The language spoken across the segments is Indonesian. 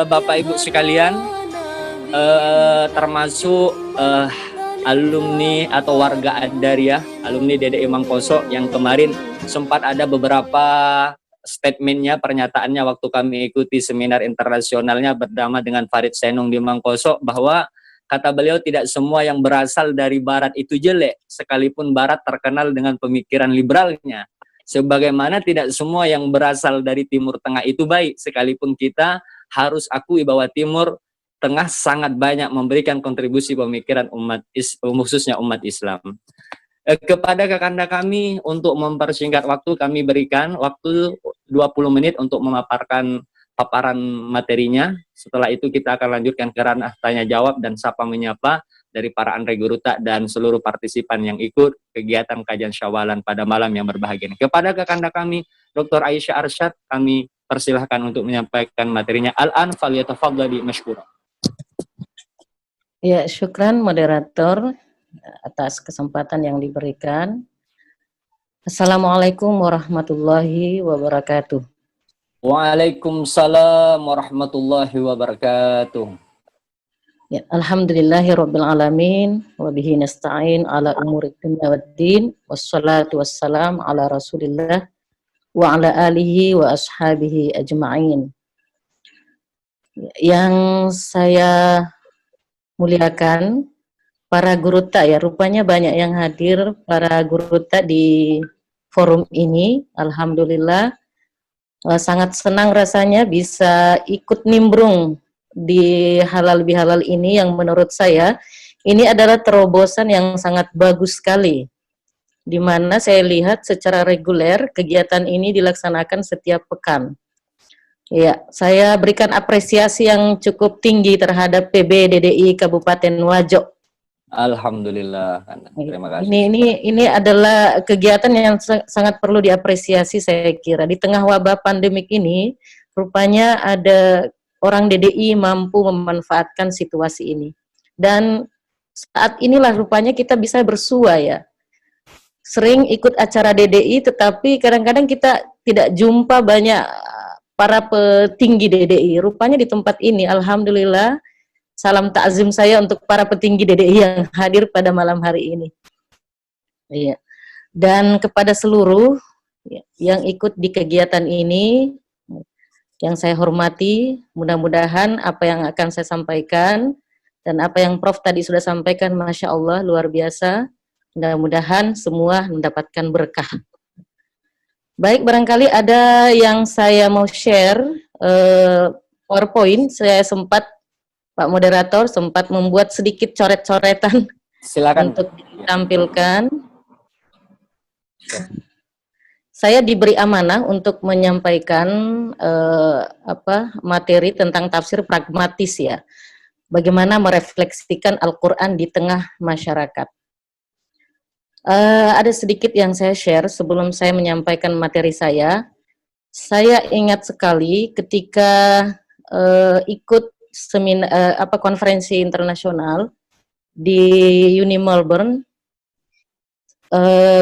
Bapak Ibu sekalian, termasuk alumni atau warga Ad-Dariyah, alumni DDI Mangkoso yang kemarin sempat ada beberapa statementnya, pernyataannya waktu kami ikuti seminar internasionalnya bernama dengan Farid Senung di Mangkoso, bahwa kata beliau tidak semua yang berasal dari Barat itu jelek, sekalipun Barat terkenal dengan pemikiran liberalnya. Sebagaimana tidak semua yang berasal dari Timur Tengah itu baik, sekalipun kita harus akui bahwa Timur Tengah sangat banyak memberikan kontribusi pemikiran khususnya umat Islam. Kepada kakanda kami, untuk mempersingkat waktu, kami berikan waktu 20 menit untuk memaparkan paparan materinya. Setelah itu kita akan lanjutkan ke ranah tanya jawab dan sapa menyapa dari para Andre Guruta dan seluruh partisipan yang ikut kegiatan kajian Syawalan pada malam yang berbahagia ini. Kepada kakanda kami, Dr. Aisyah Arsyad, kami persilahkan untuk menyampaikan materinya. Al-an falyatafaddali mashkura. Ya, syukran moderator atas kesempatan yang diberikan. Assalamualaikum warahmatullahi wabarakatuh. Waalaikumsalam warahmatullahi wabarakatuh. Ya, alhamdulillahirabbil alamin wa bihi nasta'in ala umuri dunya waddin wassalatu wassalam ala Rasulillah wa ala alihi wa ashabihi ajma'in. Yang saya muliakan para guruta, ya, rupanya banyak yang hadir para guruta di forum ini. Alhamdulillah, sangat senang rasanya bisa ikut nimbrung di halal bihalal ini, yang menurut saya ini adalah terobosan yang sangat bagus sekali, di mana saya lihat secara reguler kegiatan ini dilaksanakan setiap pekan. Ya, saya berikan apresiasi yang cukup tinggi terhadap PB DDI Kabupaten Wajo. Alhamdulillah, terima kasih. Ini adalah kegiatan yang sangat perlu diapresiasi, saya kira. Di tengah wabah pandemik ini, rupanya ada orang DDI mampu memanfaatkan situasi ini. Dan saat inilah rupanya kita bisa bersua, ya. Sering ikut acara DDI, tetapi kadang-kadang kita tidak jumpa banyak para petinggi DDI. Rupanya di tempat ini, alhamdulillah, salam takzim saya untuk para petinggi DDI yang hadir pada malam hari ini. Iya. Dan kepada seluruh yang ikut di kegiatan ini, yang saya hormati, mudah-mudahan apa yang akan saya sampaikan dan apa yang Prof tadi sudah sampaikan, Masya Allah, luar biasa. Mudah-mudahan semua mendapatkan berkah. Baik, barangkali ada yang saya mau share, PowerPoint. Saya sempat, Pak Moderator, sempat membuat sedikit coret-coretan. Silakan untuk ditampilkan. Saya diberi amanah untuk menyampaikan materi tentang tafsir pragmatis, ya. Bagaimana merefleksikan Al-Quran di tengah masyarakat. Ada sedikit yang saya share sebelum saya menyampaikan materi saya. Saya ingat sekali ketika ikut konferensi internasional di Uni Melbourne,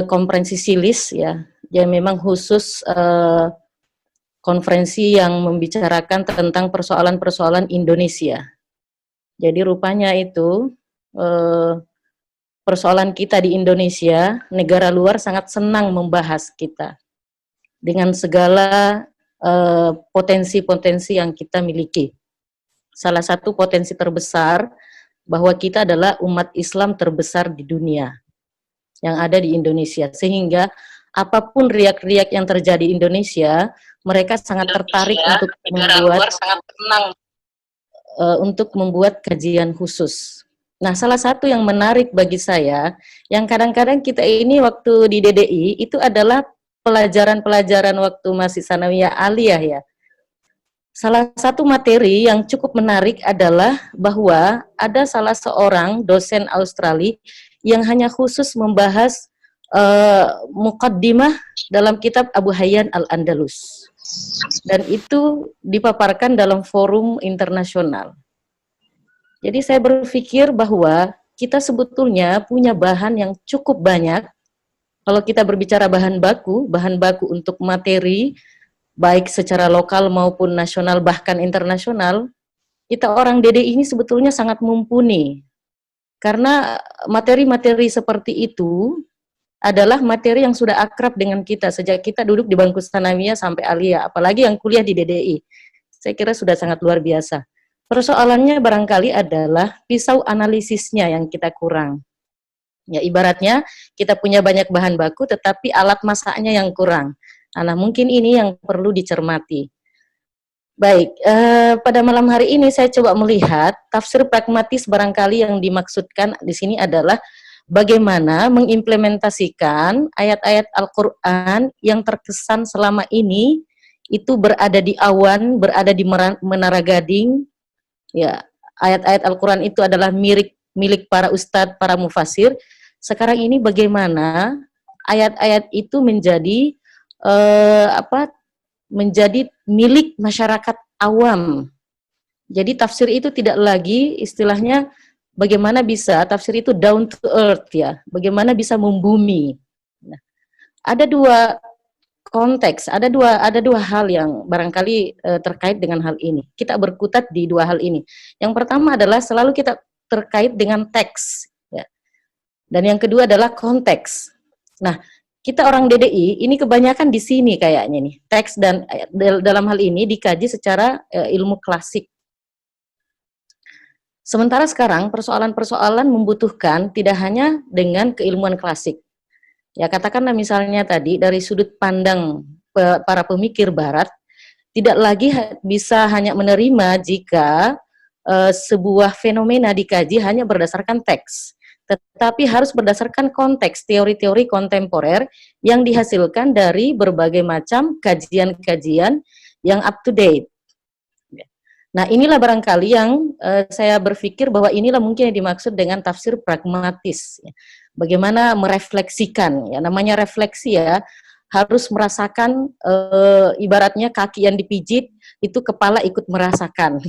konferensi SILIS, ya, yang memang khusus konferensi yang membicarakan tentang persoalan-persoalan Indonesia. Jadi rupanya itu persoalan kita di Indonesia, negara luar sangat senang membahas kita dengan segala potensi-potensi yang kita miliki. Salah satu potensi terbesar bahwa kita adalah umat Islam terbesar di dunia yang ada di Indonesia, sehingga apapun riak-riak yang terjadi di Indonesia, mereka sangat tertarik untuk membuat kajian khusus. Nah, salah satu yang menarik bagi saya, yang kadang-kadang kita ini waktu di DDI, itu adalah pelajaran-pelajaran waktu masih sanawiyah aliyah, ya. Salah satu materi yang cukup menarik adalah bahwa ada salah seorang dosen Australia yang hanya khusus membahas muqaddimah dalam kitab Abu Hayyan Al-Andalus. Dan itu dipaparkan dalam forum internasional. Jadi saya berpikir bahwa kita sebetulnya punya bahan yang cukup banyak Kalau kita berbicara bahan baku untuk materi, baik secara lokal maupun nasional bahkan internasional, kita orang DDI ini sebetulnya sangat mumpuni. Karena materi-materi seperti itu adalah materi yang sudah akrab dengan kita sejak kita duduk di bangku sanawiyah sampai aliyah, apalagi yang kuliah di DDI. Saya kira sudah sangat luar biasa. Persoalannya barangkali adalah pisau analisisnya yang kita kurang. Ya, ibaratnya kita punya banyak bahan baku tetapi alat masaknya yang kurang. Nah, mungkin ini yang perlu dicermati. Baik, pada malam hari ini saya coba melihat tafsir pragmatis barangkali yang dimaksudkan di sini adalah bagaimana mengimplementasikan ayat-ayat Al-Quran yang terkesan selama ini itu berada di awan, berada di Menara Gading. Ya, ayat-ayat Al-Quran itu adalah milik para ustadz, para mufasir. Sekarang ini bagaimana ayat-ayat itu menjadi menjadi milik masyarakat awam. Jadi tafsir itu tidak lagi istilahnya bagaimana bisa tafsir itu down to earth ya, bagaimana bisa membumi. Nah, ada dua konteks, ada dua hal yang barangkali terkait dengan hal ini. Kita berkutat di dua hal ini. Yang pertama adalah selalu kita terkait dengan teks, ya. Dan yang kedua adalah konteks. Nah, kita orang DDI ini kebanyakan di sini kayaknya nih, teks dan dalam hal ini dikaji secara ilmu klasik. Sementara sekarang persoalan-persoalan membutuhkan tidak hanya dengan keilmuan klasik. Ya, katakanlah misalnya tadi dari sudut pandang para pemikir barat tidak lagi bisa hanya menerima jika sebuah fenomena dikaji hanya berdasarkan teks, tetapi harus berdasarkan konteks teori-teori kontemporer yang dihasilkan dari berbagai macam kajian-kajian yang up to date. Nah, inilah barangkali yang saya berpikir bahwa inilah mungkin yang dimaksud dengan tafsir pragmatis. Bagaimana merefleksikan, ya namanya refleksi ya, harus merasakan ibaratnya kaki yang dipijit, itu kepala ikut merasakan.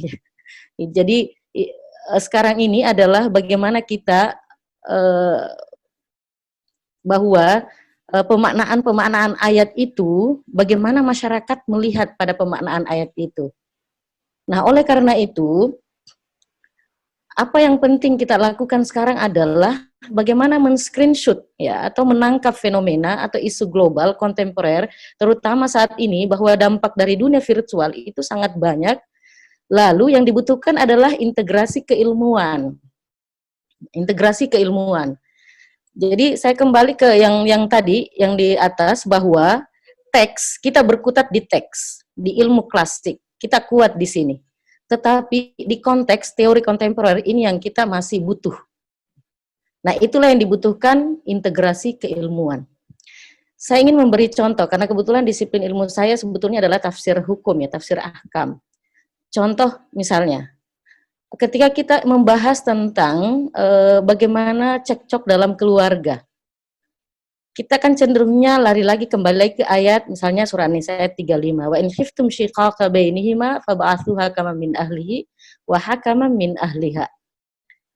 Jadi sekarang ini adalah bagaimana kita bahwa pemaknaan ayat itu, bagaimana masyarakat melihat pada pemaknaan ayat itu. Nah, oleh karena itu, apa yang penting kita lakukan sekarang adalah bagaimana men-screenshot ya atau menangkap fenomena atau isu global kontemporer, terutama saat ini bahwa dampak dari dunia virtual itu sangat banyak. Lalu yang dibutuhkan adalah integrasi keilmuan. Integrasi keilmuan. Jadi saya kembali ke yang tadi, yang di atas, bahwa teks, kita berkutat di teks, di ilmu klasik, kita kuat di sini. Tetapi di konteks teori kontemporer ini yang kita masih butuh. Nah, itulah yang dibutuhkan integrasi keilmuan. Saya ingin memberi contoh, karena kebetulan disiplin ilmu saya sebetulnya adalah tafsir hukum ya, tafsir ahkam. Contoh misalnya, ketika kita membahas tentang bagaimana cekcok dalam keluarga, kita kan cenderungnya lari lagi kembali lagi ke ayat misalnya surah An-Nisa ayat 35, wa in khiftum shiqaqa bainihima fab'atsu hakaman min ahlihi wa hakaman min ahliha.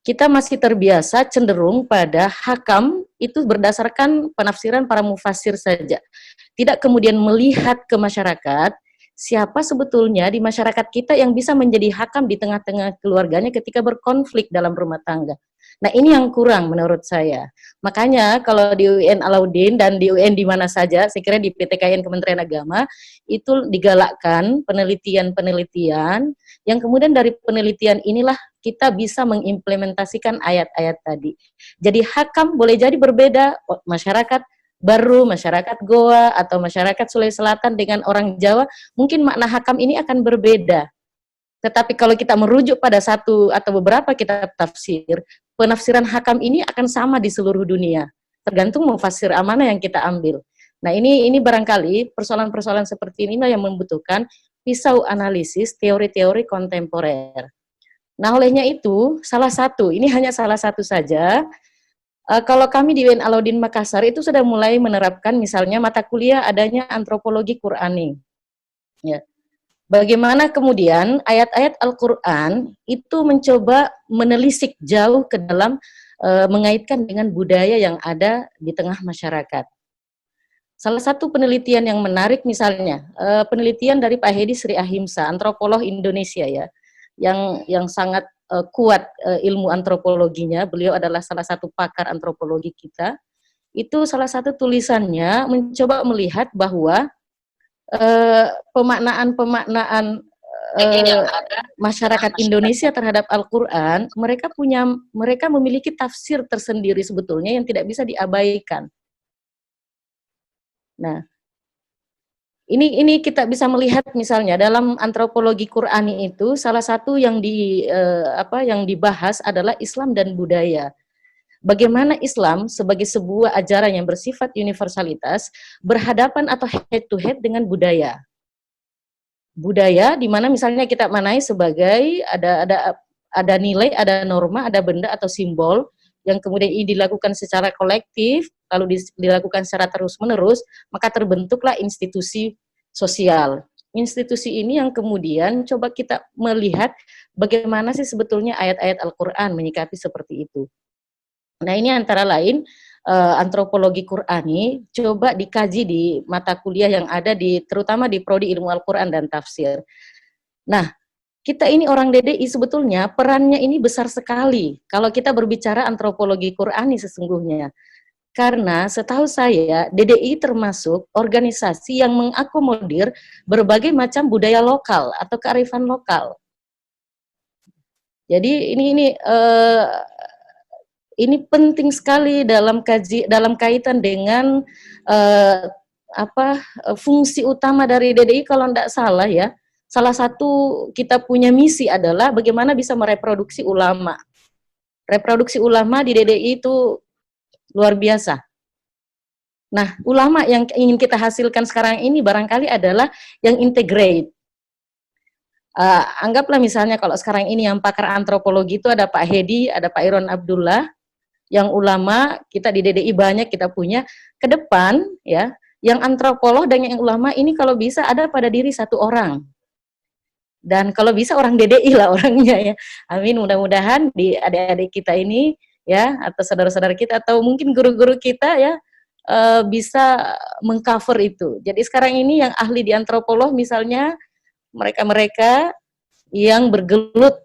Kita masih terbiasa cenderung pada hakam itu berdasarkan penafsiran para mufasir saja. Tidak kemudian melihat ke masyarakat, siapa sebetulnya di masyarakat kita yang bisa menjadi hakam di tengah-tengah keluarganya ketika berkonflik dalam rumah tangga. Nah, ini yang kurang menurut saya. Makanya kalau di UN Alauddin dan di UN di mana saja, saya kira di PTKN Kementerian Agama, itu digalakkan penelitian-penelitian yang kemudian dari penelitian inilah kita bisa mengimplementasikan ayat-ayat tadi. Jadi hakam boleh jadi berbeda, masyarakat baru, masyarakat Goa, atau masyarakat Sulawesi Selatan dengan orang Jawa, mungkin makna hakam ini akan berbeda. Tetapi kalau kita merujuk pada satu atau beberapa kitab tafsir, penafsiran hakam ini akan sama di seluruh dunia, tergantung mufasir mana yang kita ambil. Nah, ini barangkali persoalan-persoalan seperti ini yang membutuhkan pisau analisis teori-teori kontemporer. Nah, olehnya itu, ini hanya salah satu saja. Kalau kami di UN Alauddin Makassar itu sudah mulai menerapkan misalnya mata kuliah adanya antropologi Qur'ani. Ya. Bagaimana kemudian ayat-ayat Al-Quran itu mencoba menelisik jauh ke dalam mengaitkan dengan budaya yang ada di tengah masyarakat. Salah satu penelitian yang menarik misalnya, penelitian dari Pak Hedi Sri Ahimsa, antropolog Indonesia ya, yang sangat kuat ilmu antropologinya. Beliau adalah salah satu pakar antropologi kita. Itu salah satu tulisannya mencoba melihat bahwa pemaknaan masyarakat Indonesia terhadap Al-Quran, mereka memiliki tafsir tersendiri sebetulnya yang tidak bisa diabaikan. Nah, ini kita bisa melihat misalnya dalam antropologi Qurani itu salah satu yang yang dibahas adalah Islam dan budaya. Bagaimana Islam sebagai sebuah ajaran yang bersifat universalitas berhadapan atau head to head dengan budaya. Budaya di mana misalnya kita manai sebagai ada nilai, ada norma, ada benda atau simbol yang kemudian ini dilakukan secara kolektif, lalu dilakukan secara terus-menerus, maka terbentuklah institusi sosial. Institusi ini yang kemudian coba kita melihat bagaimana sih sebetulnya ayat-ayat Al-Quran menyikapi seperti itu. Nah, ini antara lain antropologi Qurani coba dikaji di mata kuliah yang ada terutama di prodi ilmu Al-Quran dan tafsir. Nah, kita ini orang DDI sebetulnya perannya ini besar sekali kalau kita berbicara antropologi Qurani sesungguhnya. Karena setahu saya DDI termasuk organisasi yang mengakomodir berbagai macam budaya lokal atau kearifan lokal. Jadi ini penting sekali dalam kaitan dengan fungsi utama dari DDI kalau tidak salah ya. Salah satu kita punya misi adalah bagaimana bisa mereproduksi ulama. Reproduksi ulama di DDI itu luar biasa. Nah, ulama yang ingin kita hasilkan sekarang ini barangkali adalah yang integrate. Anggaplah misalnya kalau sekarang ini yang pakar antropologi itu ada Pak Hedi, ada Pak Iron Abdullah, yang ulama kita di DDI banyak kita punya. Ke depan ya, yang antropolog dan yang ulama ini kalau bisa ada pada diri satu orang. Dan kalau bisa orang DDI lah orangnya ya. Amin, mudah-mudahan di adik-adik kita ini ya, atau saudara-saudara kita atau mungkin guru-guru kita ya bisa mengcover itu. Jadi sekarang ini yang ahli di antropolog misalnya mereka-mereka yang bergelut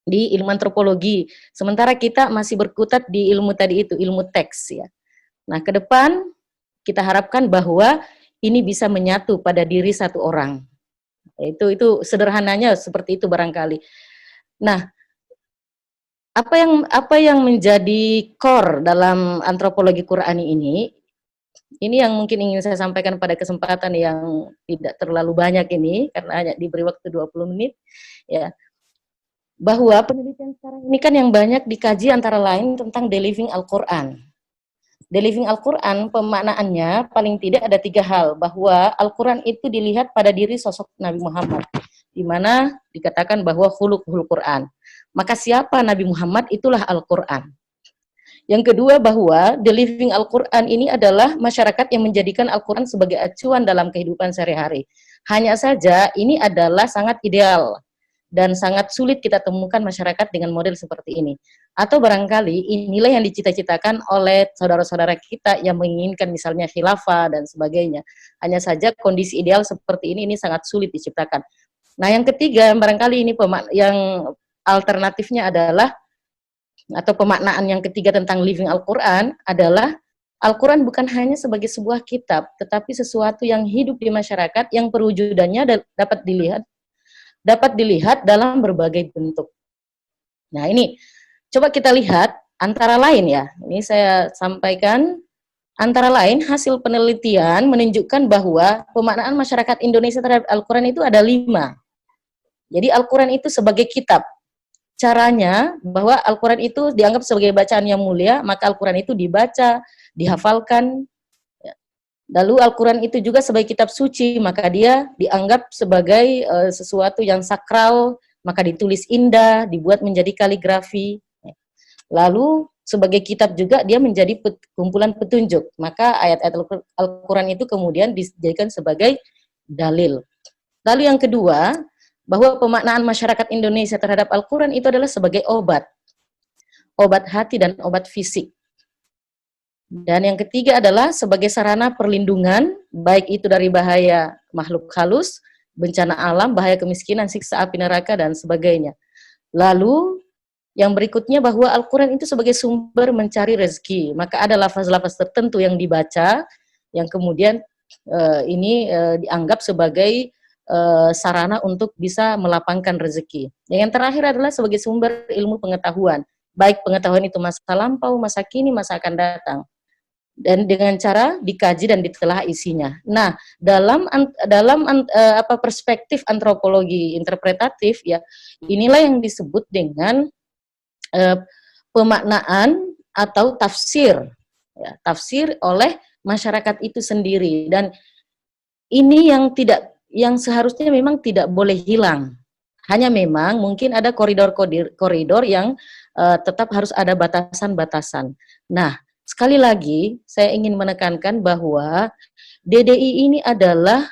di ilmu antropologi, sementara kita masih berkutat di ilmu tadi itu, ilmu teks ya. Nah, ke depan kita harapkan bahwa ini bisa menyatu pada diri satu orang. Itu sederhananya seperti itu barangkali. Nah, apa yang menjadi core dalam antropologi Qurani ini yang mungkin ingin saya sampaikan pada kesempatan yang tidak terlalu banyak ini karena hanya diberi waktu 20 menit ya. Bahwa penelitian sekarang ini kan yang banyak dikaji antara lain tentang The Living Al-Quran. The Living Al-Quran pemaknaannya paling tidak ada 3 hal, bahwa Al-Quran itu dilihat pada diri sosok Nabi Muhammad, di mana dikatakan bahwa khuluqul Quran. Maka siapa Nabi Muhammad itulah Al-Quran. Yang kedua bahwa The Living Al-Quran ini adalah masyarakat yang menjadikan Al-Quran sebagai acuan dalam kehidupan sehari-hari. Hanya saja ini adalah sangat ideal dan sangat sulit kita temukan masyarakat dengan model seperti ini. Atau barangkali inilah yang dicita-citakan oleh saudara-saudara kita yang menginginkan misalnya khilafah dan sebagainya. Hanya saja kondisi ideal seperti ini sangat sulit diciptakan. Nah, yang ketiga barangkali ini yang alternatifnya adalah, atau pemaknaan yang ketiga tentang Living Al-Quran adalah Al-Quran bukan hanya sebagai sebuah kitab, tetapi sesuatu yang hidup di masyarakat yang perwujudannya dapat dilihat dalam berbagai bentuk. Nah, ini coba kita lihat antara lain ya. Ini saya sampaikan antara lain hasil penelitian menunjukkan bahwa pemaknaan masyarakat Indonesia terhadap Al-Quran itu ada 5. Jadi Al-Quran itu sebagai kitab. Caranya bahwa Al-Quran itu dianggap sebagai bacaan yang mulia, maka Al-Quran itu dibaca, dihafalkan. Lalu Al-Quran itu juga sebagai kitab suci, maka dia dianggap sebagai sesuatu yang sakral, maka ditulis indah, dibuat menjadi kaligrafi. Lalu sebagai kitab juga dia menjadi kumpulan petunjuk, maka ayat-ayat Al-Quran itu kemudian dijadikan sebagai dalil. Lalu yang kedua, bahwa pemaknaan masyarakat Indonesia terhadap Al-Quran itu adalah sebagai obat hati dan obat fisik. Dan yang ketiga adalah sebagai sarana perlindungan, baik itu dari bahaya makhluk halus, bencana alam, bahaya kemiskinan, siksa api neraka, dan sebagainya. Lalu yang berikutnya bahwa Al-Quran itu sebagai sumber mencari rezeki. Maka ada lafaz-lafaz tertentu yang dibaca, yang kemudian ini dianggap sebagai sarana untuk bisa melapangkan rezeki. Yang terakhir adalah sebagai sumber ilmu pengetahuan. Baik pengetahuan itu masa lampau, masa kini, masa akan datang. Dan dengan cara dikaji dan ditelah isinya. Nah, dalam perspektif antropologi interpretatif ya, inilah yang disebut dengan pemaknaan atau tafsir, ya, tafsir oleh masyarakat itu sendiri. Dan ini yang seharusnya memang tidak boleh hilang. Hanya memang mungkin ada koridor yang tetap harus ada batasan-batasan. Nah, sekali lagi saya ingin menekankan bahwa DDI ini adalah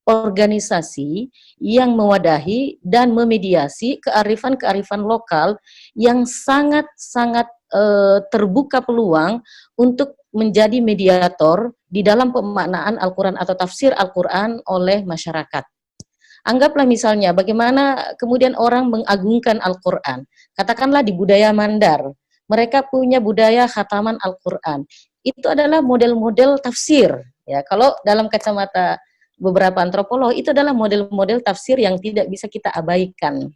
organisasi yang mewadahi dan memediasi kearifan-kearifan lokal yang sangat-sangat terbuka peluang untuk menjadi mediator di dalam pemaknaan Al-Quran atau tafsir Al-Quran oleh masyarakat. Anggaplah misalnya bagaimana kemudian orang mengagungkan Al-Quran. Katakanlah di budaya Mandar, mereka punya budaya khataman Al-Quran. Itu adalah model-model tafsir. Ya, kalau dalam kacamata beberapa antropolog, itu adalah model-model tafsir yang tidak bisa kita abaikan.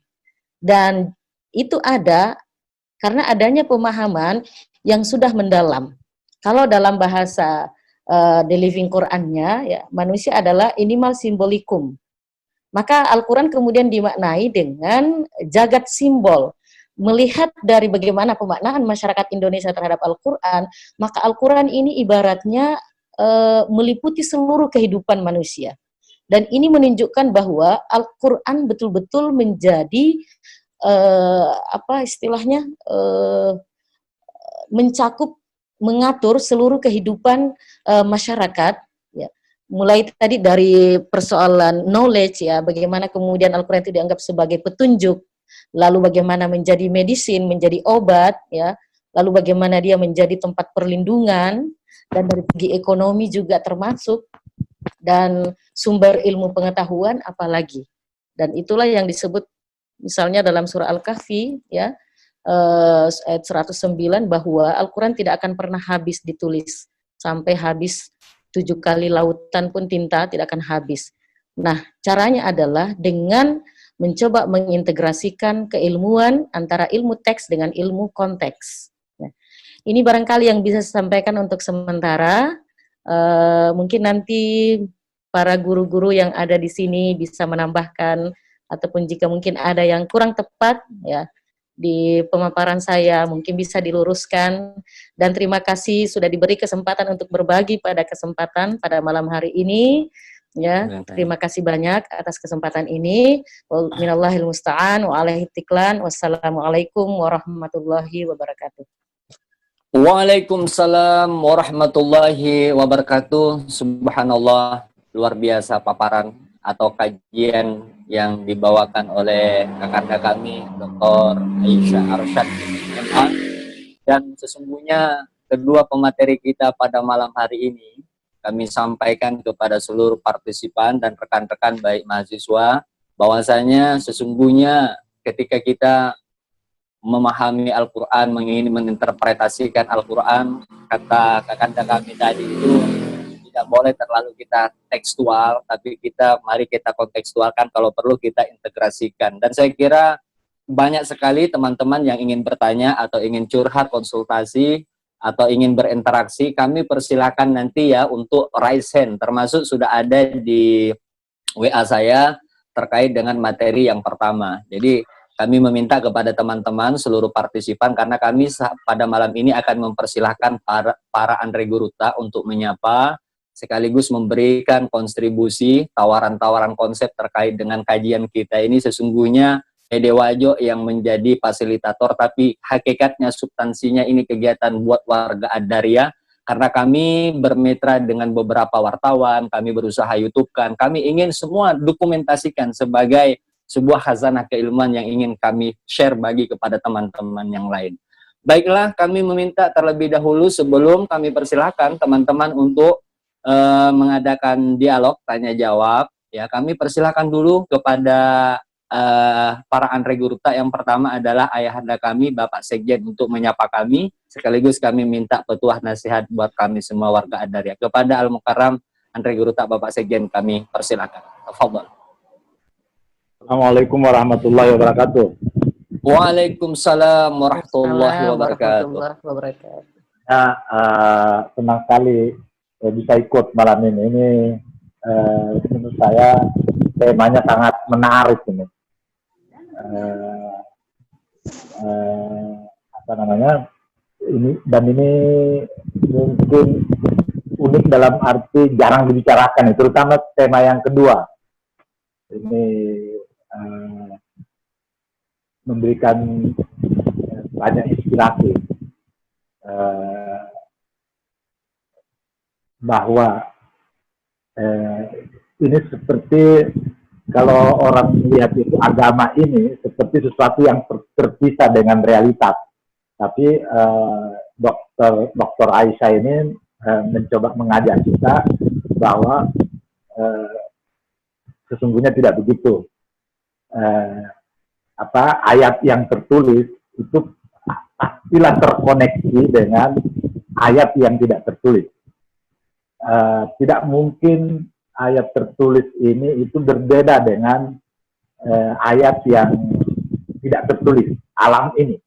Dan itu ada karena adanya pemahaman yang sudah mendalam. Kalau dalam bahasa The Living Quran-nya, ya, manusia adalah animal simbolikum. Maka Al-Quran kemudian dimaknai dengan jagat simbol. Melihat dari bagaimana pemaknaan masyarakat Indonesia terhadap Al-Quran, maka Al-Quran ini ibaratnya meliputi seluruh kehidupan manusia. Dan ini menunjukkan bahwa Al-Quran betul-betul menjadi mencakup, mengatur seluruh kehidupan masyarakat, ya. Mulai tadi dari persoalan knowledge, ya, bagaimana kemudian Al-Quran itu dianggap sebagai petunjuk, lalu bagaimana menjadi medicine, menjadi obat, ya, lalu bagaimana dia menjadi tempat perlindungan, dan dari segi ekonomi juga termasuk, dan sumber ilmu pengetahuan apalagi. Dan itulah yang disebut misalnya dalam surah Al-Kahfi, ya, ayat 109, bahwa Al-Quran tidak akan pernah habis ditulis sampai habis 7 kali lautan pun tinta tidak akan habis. Nah, caranya adalah dengan mencoba mengintegrasikan keilmuan antara ilmu teks dengan ilmu konteks. Nah, ini barangkali yang bisa saya sampaikan untuk sementara. Mungkin nanti para guru-guru yang ada di sini bisa menambahkan, ataupun jika mungkin ada yang kurang tepat, ya, di pemaparan saya mungkin bisa diluruskan. Dan terima kasih sudah diberi kesempatan untuk berbagi pada kesempatan pada malam hari ini, ya. Terima kasih banyak atas kesempatan ini. Minallahil musta'an wa alaihi tiklan. Wassalamualaikum warahmatullahi wabarakatuh. Waalaikumsalam warahmatullahi wabarakatuh. Subhanallah, luar biasa paparan atau kajian yang dibawakan oleh kakak kami, Dr. Aisyah Arsyad, MA. Dan sesungguhnya kedua pemateri kita pada malam hari ini, kami sampaikan kepada seluruh partisipan dan rekan-rekan baik mahasiswa, bahwasanya sesungguhnya ketika kita memahami Al-Quran, mengingin menginterpretasikan Al-Quran, kata kakanda kami tadi itu tidak boleh terlalu kita tekstual, tapi mari kita kontekstualkan, kalau perlu kita integrasikan. Dan saya kira banyak sekali teman-teman yang ingin bertanya atau ingin curhat, konsultasi, atau ingin berinteraksi, kami persilakan nanti ya untuk raise hand, termasuk sudah ada di WA saya terkait dengan materi yang pertama. Jadi kami meminta kepada teman-teman seluruh partisipan, karena kami pada malam ini akan mempersilahkan para Andre Guruta untuk menyapa, sekaligus memberikan kontribusi, tawaran-tawaran konsep terkait dengan kajian kita ini. Sesungguhnya Dede Wajo yang menjadi fasilitator, tapi hakikatnya substansinya ini kegiatan buat warga Ad-Daria, karena kami bermitra dengan beberapa wartawan, kami berusaha YouTube-kan, kami ingin semua dokumentasikan sebagai sebuah khazanah keilmuan yang ingin kami share bagi kepada teman-teman yang lain. Baiklah, kami meminta terlebih dahulu sebelum kami persilahkan teman-teman untuk mengadakan dialog tanya jawab. Ya, kami persilahkan dulu kepada para Andre Gurupta. Yang pertama adalah ayahanda kami, Bapak Sekjen, untuk menyapa kami. Sekaligus kami minta petuah nasihat buat kami semua warga Adaria. Kepada Al Mukarram Andre Gurupta, Bapak Sekjen, kami persilahkan. Tafadhol. Assalamualaikum warahmatullahi wabarakatuh. Waalaikumsalam warahmatullahi wabarakatuh. Ya, senang sekali bisa ikut malam ini. Ini menurut saya temanya sangat menarik ini. Apa namanya? Ini mungkin unik dalam arti jarang dibicarakan, terutama tema yang kedua. Ini memberikan banyak inspirasi bahwa ini seperti kalau orang melihat itu agama ini seperti sesuatu yang terpisah dengan realitas. Tapi Dr. Aisyah ini mencoba mengajak kita bahwa sesungguhnya tidak begitu. Ayat yang tertulis itu pastilah terkoneksi dengan ayat yang tidak tertulis. Tidak mungkin ayat tertulis ini itu berbeda dengan ayat yang tidak tertulis. Alam ini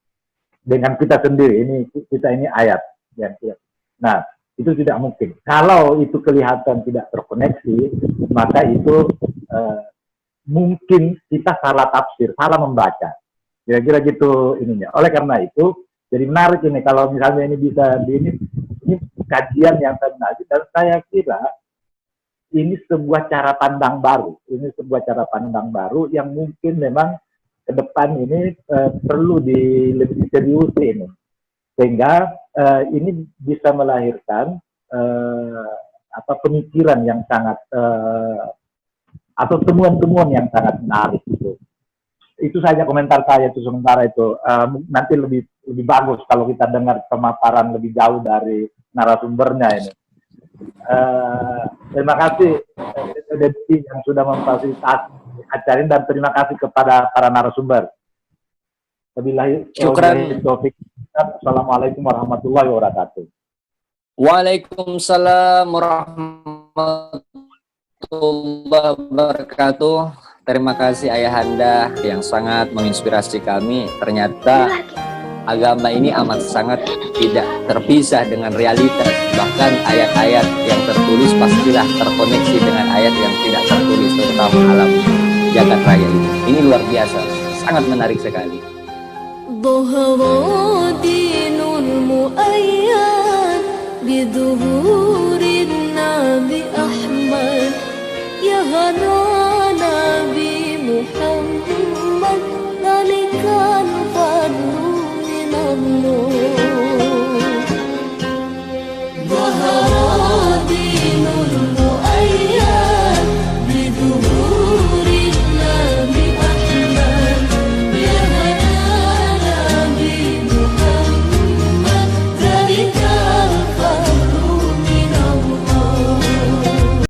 dengan kita sendiri ini ayat yang tidak. Nah, itu tidak mungkin. Kalau itu kelihatan tidak terkoneksi, maka itu mungkin kita salah tafsir, salah membaca. Kira-kira gitu ininya. Oleh karena itu, jadi menarik ini kalau misalnya ini bisa ini kajian yang menarik. Dan saya kira ini sebuah cara pandang baru. Ini sebuah cara pandang baru yang mungkin memang ke depan ini perlu lebih serius ini. Sehingga ini bisa melahirkan pemikiran yang sangat atau temuan-temuan yang sangat menarik itu. Itu saja komentar saya itu sementara itu. Nanti lebih bagus kalau kita dengar pemaparan lebih jauh dari narasumbernya ini. Terima kasih Deddy yang sudah memfasilitasi acara ini dan terima kasih kepada para narasumber. Syukran. Assalamualaikum warahmatullahi wabarakatuh. Waalaikumsalam warahmatullahi wabarakatuh. Terima kasih ayahanda yang sangat menginspirasi kami. Ternyata agama ini amat sangat tidak terpisah dengan realitas. Bahkan ayat-ayat yang tertulis pastilah terkoneksi dengan ayat yang tidak tertulis, terutama alam jagat raya ini. Ini luar biasa, sangat menarik sekali.